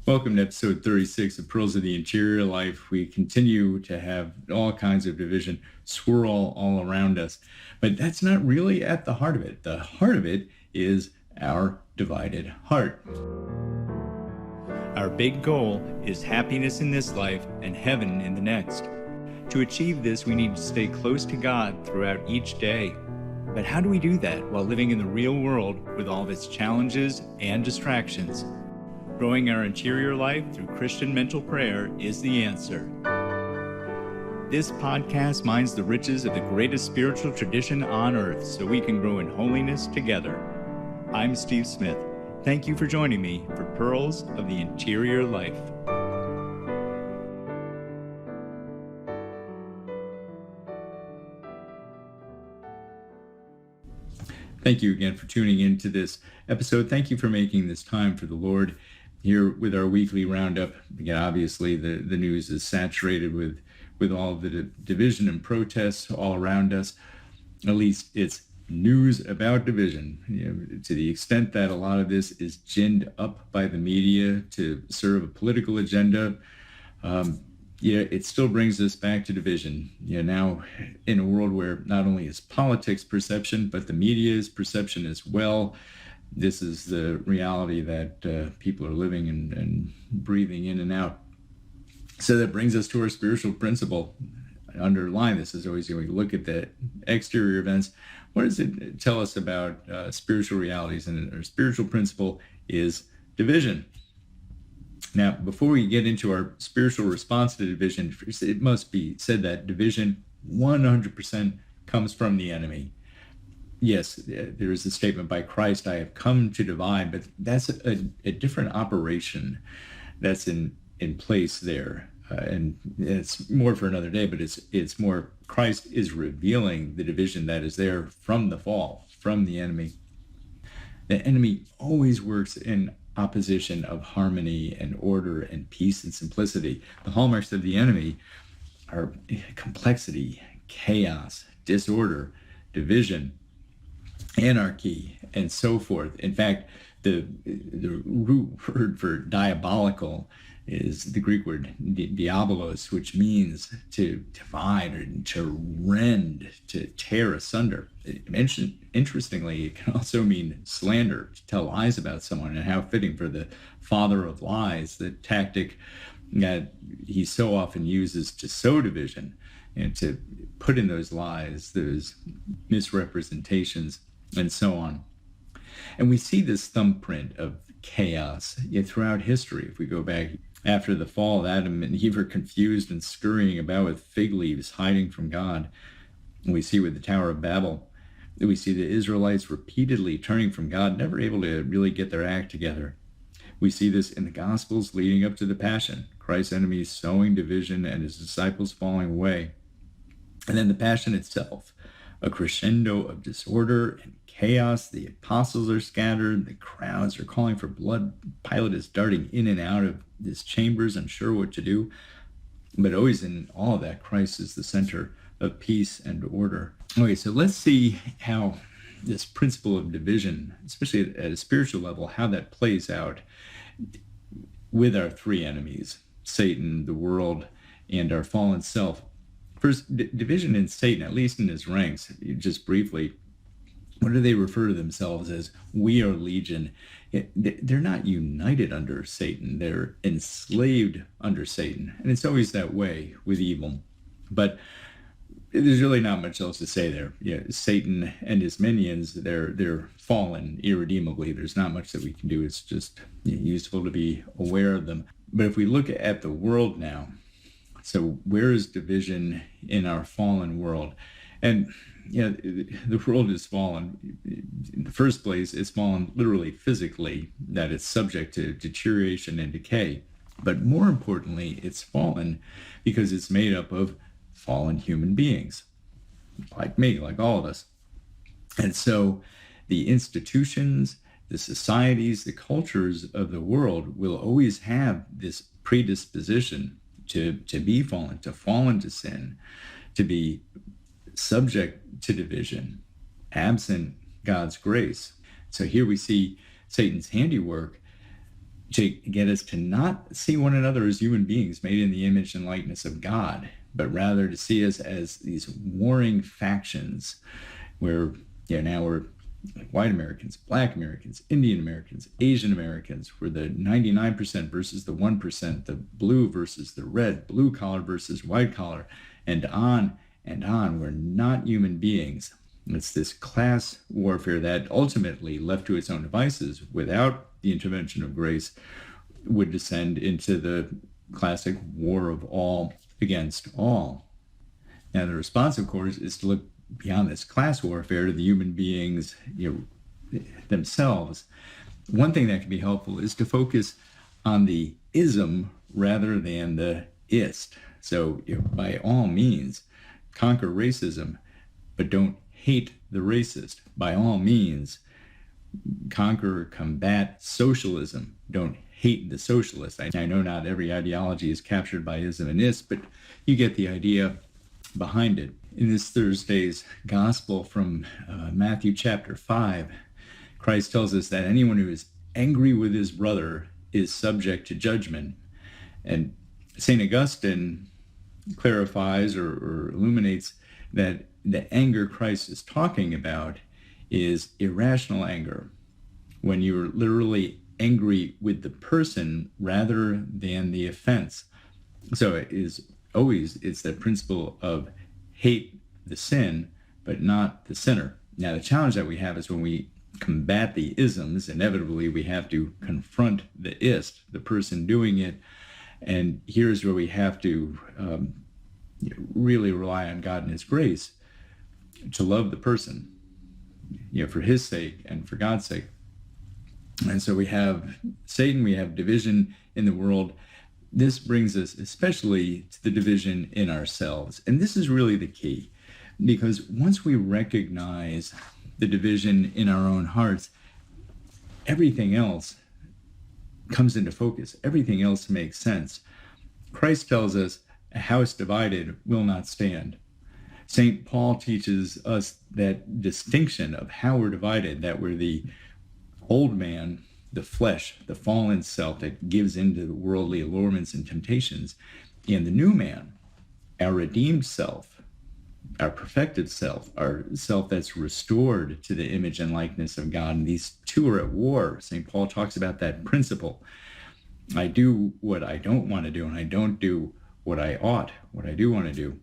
Welcome to episode 36 of Pearls of the Interior Life. We continue to have all kinds of division swirl all around us, but that's not really at the heart of it. The heart of it is our divided heart. Our big goal is happiness in this life and heaven in the next. To achieve this, we need to stay close to God throughout each day. But how do we do that while living in the real world with all of its challenges and distractions? Growing our interior life through Christian mental prayer is the answer. This podcast mines the riches of the greatest spiritual tradition on earth so we can grow in holiness together. I'm Steve Smith. Thank you for joining me for Pearls of the Interior Life. Thank you again for tuning into this episode. Thank you for making this time for the Lord. Here with our weekly roundup, again, obviously the news is saturated with all of the division and protests all around us. At least it's news about division, to the extent that a lot of this is ginned up by the media to serve a political agenda. It still brings us back to division. Now in a world where not only is politics perception, but the media is perception as well. This is the reality that people are living and breathing in and out. So that brings us to our spiritual principle. I underline this as always when we look at the exterior events. What does it tell us about spiritual realities? And our spiritual principle is division. Now, before we get into our spiritual response to division, it must be said that division 100% comes from the enemy. Yes, there is a statement by Christ, I have come to divide, but that's a different operation that's in place there. And it's more for another day, but it's more Christ is revealing the division that is there from the fall, from the enemy. The enemy always works in opposition of harmony and order and peace and simplicity. The hallmarks of the enemy are complexity, chaos, disorder, division, anarchy, and so forth. In fact, the root word for diabolical is the Greek word diabolos, which means to divide or to rend, to tear asunder. Interestingly, it can also mean slander, to tell lies about someone, and how fitting for the father of lies, the tactic that he so often uses to sow division and to put in those lies, those misrepresentations, and so on. And we see this thumbprint of chaos throughout history. If we go back after the fall, Adam and Eve are confused and scurrying about with fig leaves, hiding from God. And we see with the Tower of Babel, we see the Israelites repeatedly turning from God, never able to really get their act together. We see this in the Gospels leading up to the Passion, Christ's enemies sowing division and his disciples falling away. And then the Passion itself, a crescendo of disorder and chaos. The apostles are scattered. The crowds are calling for blood. Pilate is darting in and out of his chambers, unsure what to do. But always in all of that, Christ is the center of peace and order. Okay, so let's see how this principle of division, especially at a spiritual level, how that plays out with our three enemies, Satan, the world, and our fallen self. First, division in Satan, at least in his ranks, just briefly, what do they refer to themselves as? We are legion. They're not united under Satan. They're enslaved under Satan. And it's always that way with evil. But there's really not much else to say there. Satan and his minions, they're fallen irredeemably. There's not much that we can do. It's just useful to be aware of them. But if we look at the world now, so where is division in our fallen world? And the world is fallen. In the first place, it's fallen literally physically, that it's subject to deterioration and decay. But more importantly, it's fallen because it's made up of fallen human beings, like me, like all of us. And so the institutions, the societies, the cultures of the world will always have this predisposition to be fallen, to fall into sin, to be subject to division, absent God's grace. So here we see Satan's handiwork to get us to not see one another as human beings made in the image and likeness of God, but rather to see us as these warring factions where now we're like white Americans, black Americans, Indian Americans, Asian Americans. We're the 99% versus the 1%, the blue versus the red, blue collar versus white collar, and on and on. We're not human beings. It's this class warfare that ultimately, left to its own devices, without the intervention of grace, would descend into the classic war of all against all. Now, the response, of course, is to look beyond this class warfare to the human beings themselves. One thing that can be helpful is to focus on the ism rather than the ist. So by all means, conquer racism, but don't hate the racist. By all means, conquer or combat socialism. Don't hate the socialist. I know not every ideology is captured by ism and ist, but you get the idea behind it. In this Thursday's gospel from Matthew chapter 5, Christ tells us that anyone who is angry with his brother is subject to judgment. And St. Augustine clarifies or illuminates that the anger Christ is talking about is irrational anger, when you're literally angry with the person rather than the offense. So it's the principle of hate the sin, but not the sinner. Now, the challenge that we have is when we combat the isms, inevitably we have to confront the ist, the person doing it. And here's where we have to really rely on God and his grace to love the person, for his sake and for God's sake. And so we have Satan, we have division in the world. This brings us especially to the division in ourselves. And this is really the key, because once we recognize the division in our own hearts, everything else comes into focus. Everything else makes sense. Christ tells us a house divided will not stand. St. Paul teaches us that distinction of how we're divided, that we're the old man, the flesh, the fallen self that gives into the worldly allurements and temptations, and the new man, our redeemed self, our perfected self, our self that's restored to the image and likeness of God. And these two are at war. St. Paul talks about that principle. I do what I don't want to do, and I don't do what I ought, what I do want to do.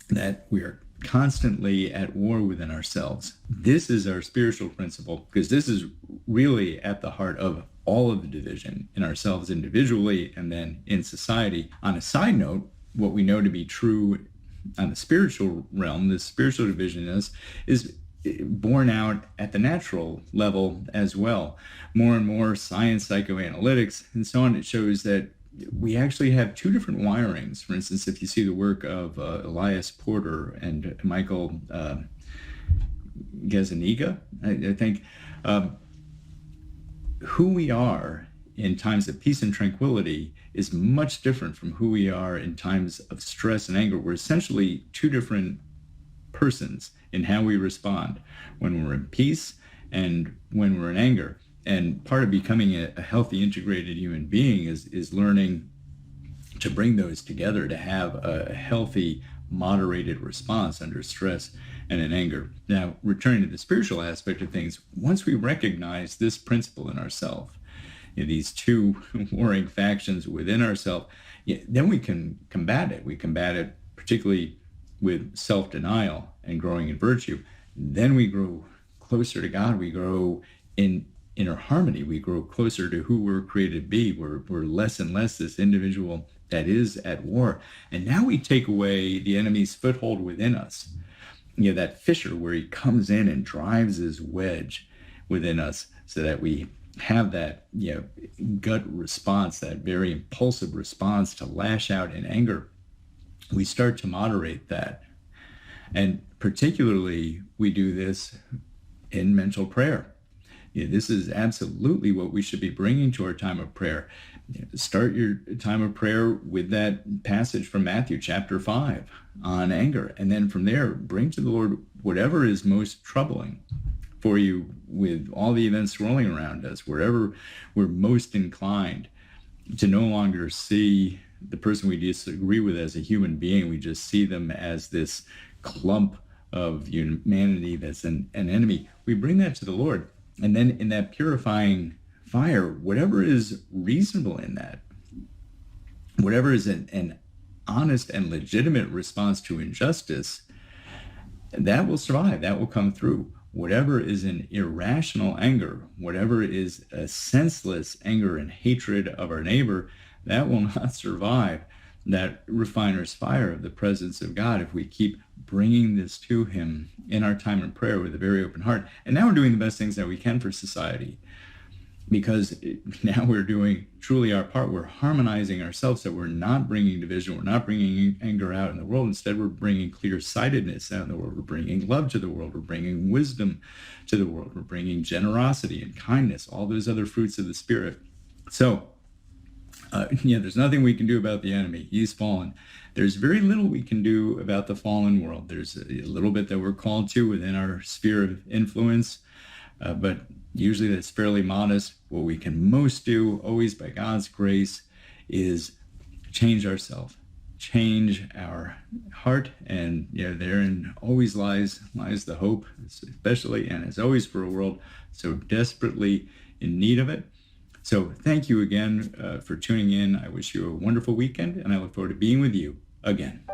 That we are constantly at war within ourselves. This is our spiritual principle, because this is really at the heart of all of the division in ourselves individually and then in society. On a side note, what we know to be true on the spiritual realm, this spiritual division is borne out at the natural level as well. More and more science, psychoanalytics, and so on, it shows that we actually have two different wirings. For instance, if you see the work of Elias Porter and Michael Gazzaniga, I think, who we are in times of peace and tranquility is much different from who we are in times of stress and anger. We're essentially two different persons in how we respond when we're in peace and when we're in anger. And part of becoming a healthy, integrated human being is learning to bring those together, to have a healthy, moderated response under stress and in anger. Now, returning to the spiritual aspect of things, once we recognize this principle in ourselves, these two warring factions within ourselves, then we can combat it. We combat it particularly with self-denial and growing in virtue. Then we grow closer to God. We grow in inner harmony. We grow closer to who we're created to be. We're less and less this individual that is at war. And now we take away the enemy's foothold within us. That fissure where he comes in and drives his wedge within us, so that we have that gut response, that very impulsive response to lash out in anger. We start to moderate that. And particularly we do this in mental prayer. This is absolutely what we should be bringing to our time of prayer. Start your time of prayer with that passage from Matthew chapter 5 on anger. And then from there, bring to the Lord whatever is most troubling, for you with all the events swirling around us, wherever we're most inclined to no longer see the person we disagree with as a human being. We just see them as this clump of humanity that's an enemy. We bring that to the Lord. And then in that purifying fire, whatever is reasonable in that, whatever is an honest and legitimate response to injustice, that will survive, that will come through. Whatever is an irrational anger, whatever is a senseless anger and hatred of our neighbor, that will not survive that refiner's fire of the presence of God if we keep bringing this to him in our time in prayer with a very open heart. And now we're doing the best things that we can for society, because now we're doing truly our part. We're harmonizing ourselves, so we're not bringing division. We're not bringing anger out in the world. Instead, we're bringing clear-sightedness out in the world. We're bringing love to the world. We're bringing wisdom to the world. We're bringing generosity and kindness, all those other fruits of the Spirit. So, there's nothing we can do about the enemy. He's fallen. There's very little we can do about the fallen world. There's a little bit that we're called to within our sphere of influence, but usually that's fairly modest. What we can most do, always by God's grace, is change ourselves, change our heart, and therein always lies the hope, especially and as always for a world so desperately in need of it. So thank you again for tuning in. I wish you a wonderful weekend, and I look forward to being with you again.